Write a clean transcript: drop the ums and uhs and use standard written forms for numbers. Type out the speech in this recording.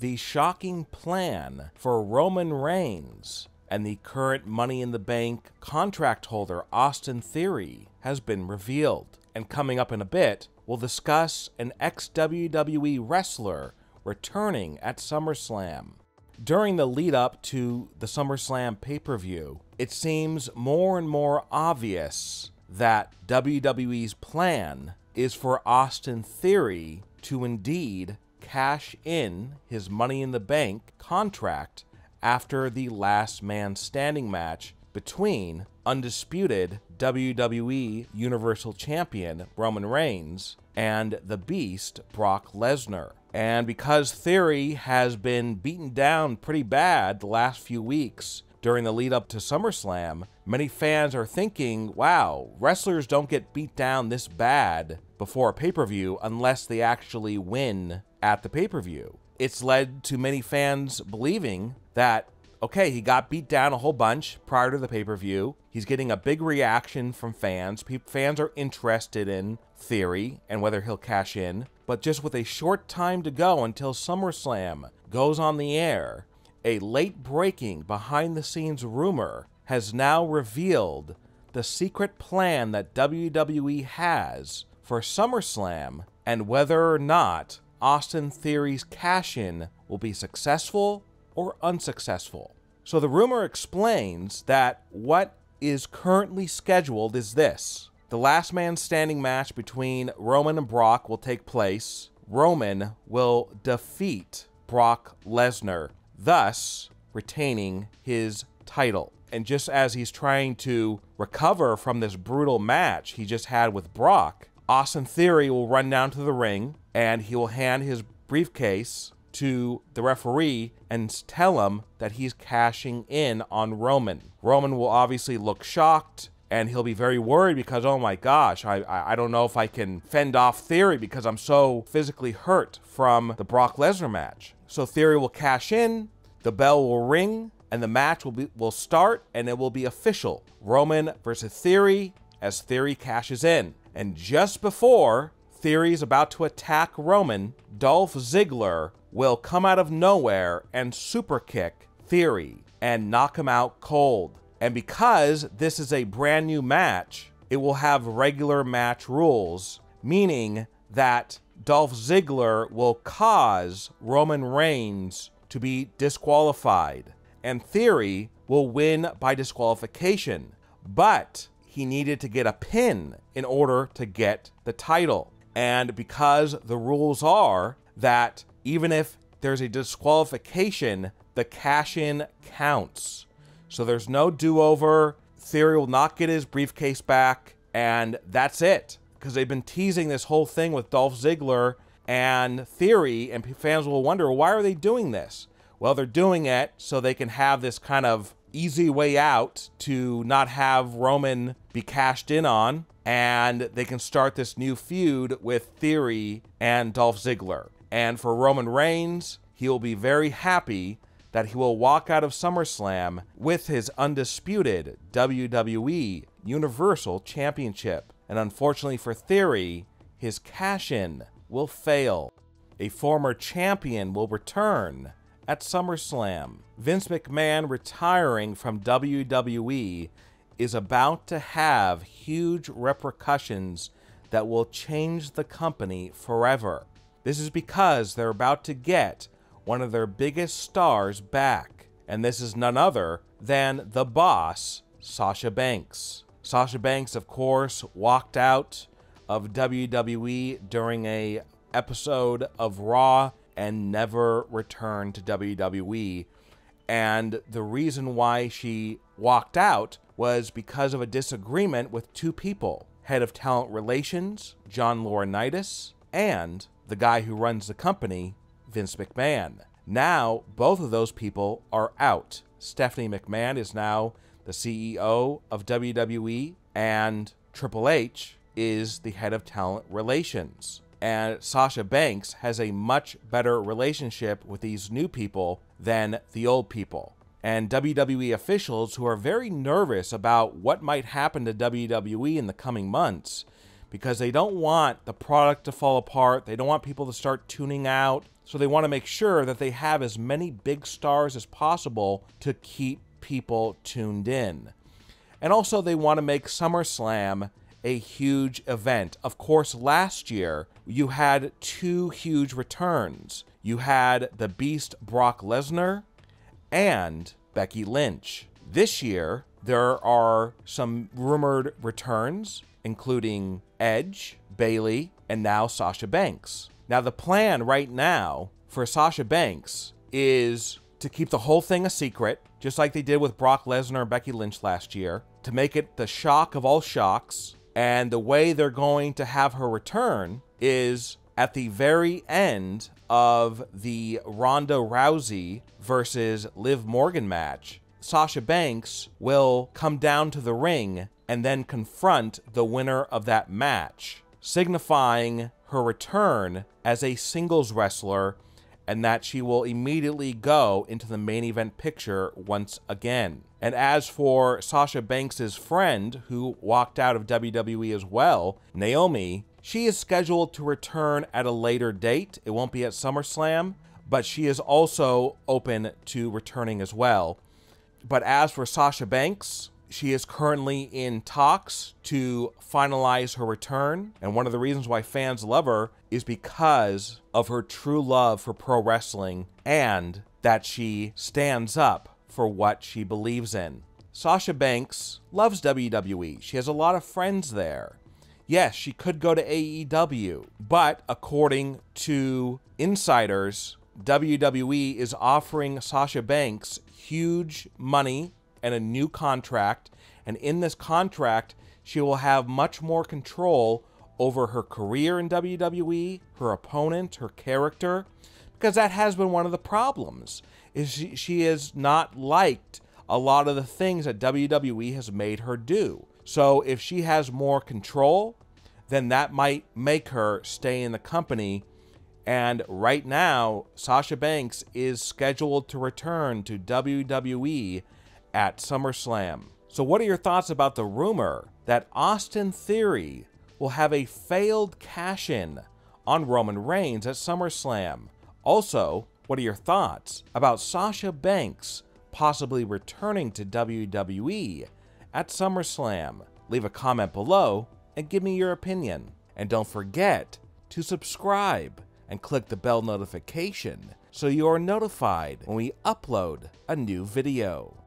the shocking plan for Roman Reigns and the current Money in the Bank contract holder Austin Theory has been revealed. And coming up in a bit, we'll discuss an ex-WWE wrestler returning at SummerSlam. During the lead-up to the SummerSlam pay-per-view, it seems more and more obvious that WWE's plan is for Austin Theory to indeed cash in his Money in the Bank contract after the last man standing match between undisputed WWE Universal Champion Roman Reigns and the Beast Brock Lesnar. And because Theory has been beaten down pretty bad the last few weeks during the lead up to SummerSlam, many fans are thinking, wow, wrestlers don't get beat down this bad before a pay-per-view unless they actually win at the pay-per-view. It's led to many fans believing that, okay, he got beat down a whole bunch prior to the pay-per-view. He's getting a big reaction from fans. Fans are interested in Theory and whether he'll cash in. But just with a short time to go until SummerSlam goes on the air, a late-breaking behind-the-scenes rumor has now revealed the secret plan that WWE has for SummerSlam and whether or not Austin Theory's cash-in will be successful or unsuccessful. So the rumor explains that what is currently scheduled is this. The last man standing match between Roman and Brock will take place. Roman will defeat Brock Lesnar, thus retaining his title. And just as he's trying to recover from this brutal match he just had with Brock, Austin Theory will run down to the ring and he will hand his briefcase to the referee and tell him that he's cashing in on Roman. Roman will obviously look shocked and he'll be very worried because, oh my gosh, I don't know if I can fend off Theory because I'm so physically hurt from the Brock Lesnar match. So Theory will cash in, the bell will ring, and the match will start and it will be official. Roman versus Theory as Theory cashes in. And just before Theory is about to attack Roman, Dolph Ziggler will come out of nowhere and super kick Theory and knock him out cold. And because this is a brand new match, it will have regular match rules, meaning that Dolph Ziggler will cause Roman Reigns to be disqualified, and Theory will win by disqualification. But he needed to get a pin in order to get the title. And because the rules are that even if there's a disqualification, the cash-in counts. So there's no do-over. Theory will not get his briefcase back, and that's it. Because they've been teasing this whole thing with Dolph Ziggler and Theory, and fans will wonder, why are they doing this? Well, they're doing it so they can have this kind of easy way out to not have Roman be cashed in on, and they can start this new feud with Theory and Dolph Ziggler. And for Roman Reigns, he will be very happy that he will walk out of SummerSlam with his undisputed WWE Universal Championship. And unfortunately for Theory, his cash-in will fail. A former champion will return at SummerSlam. Vince McMahon retiring from WWE is about to have huge repercussions that will change the company forever. This is because they're about to get one of their biggest stars back, and this is none other than the boss, Sasha Banks. Sasha Banks, of course, walked out of WWE during a episode of Raw and never returned to WWE. And the reason why she walked out was because of a disagreement with two people, head of talent relations, John Laurinaitis, and the guy who runs the company, Vince McMahon. Now, both of those people are out. Stephanie McMahon is now the CEO of WWE, and Triple H is the head of talent relations. And Sasha Banks has a much better relationship with these new people than the old people. And WWE officials who are very nervous about what might happen to WWE in the coming months, because they don't want the product to fall apart. They don't want people to start tuning out. So they want to make sure that they have as many big stars as possible to keep people tuned in. And also they want to make SummerSlam a huge event. Of course, last year you had two huge returns. You had the Beast Brock Lesnar and Becky Lynch. This year, there are some rumored returns, including Edge, Bayley, and now Sasha Banks. Now, the plan right now for Sasha Banks is to keep the whole thing a secret, just like they did with Brock Lesnar and Becky Lynch last year, to make it the shock of all shocks. And the way they're going to have her return is at the very end of the Ronda Rousey versus Liv Morgan match. Sasha Banks will come down to the ring and then confront the winner of that match, signifying her return as a singles wrestler, and that she will immediately go into the main event picture once again. And as for Sasha Banks' friend, who walked out of WWE as well, Naomi, she is scheduled to return at a later date. It won't be at SummerSlam, but she is also open to returning as well. But as for Sasha Banks, she is currently in talks to finalize her return. And one of the reasons why fans love her is because of her true love for pro wrestling and that she stands up for what she believes in. Sasha Banks loves WWE. She has a lot of friends there. Yes, she could go to AEW, but according to insiders, WWE is offering Sasha Banks huge money and a new contract, and in this contract, she will have much more control over her career in WWE, her opponent, her character, because that has been one of the problems, is she is not liked a lot of the things that WWE has made her do. So if she has more control, then that might make her stay in the company. And right now, Sasha Banks is scheduled to return to WWE at SummerSlam. So what are your thoughts about the rumor that Austin Theory will have a failed cash-in on Roman Reigns at SummerSlam? Also, what are your thoughts about Sasha Banks possibly returning to WWE at SummerSlam? Leave a comment below and give me your opinion. And don't forget to subscribe and click the bell notification so you are notified when we upload a new video.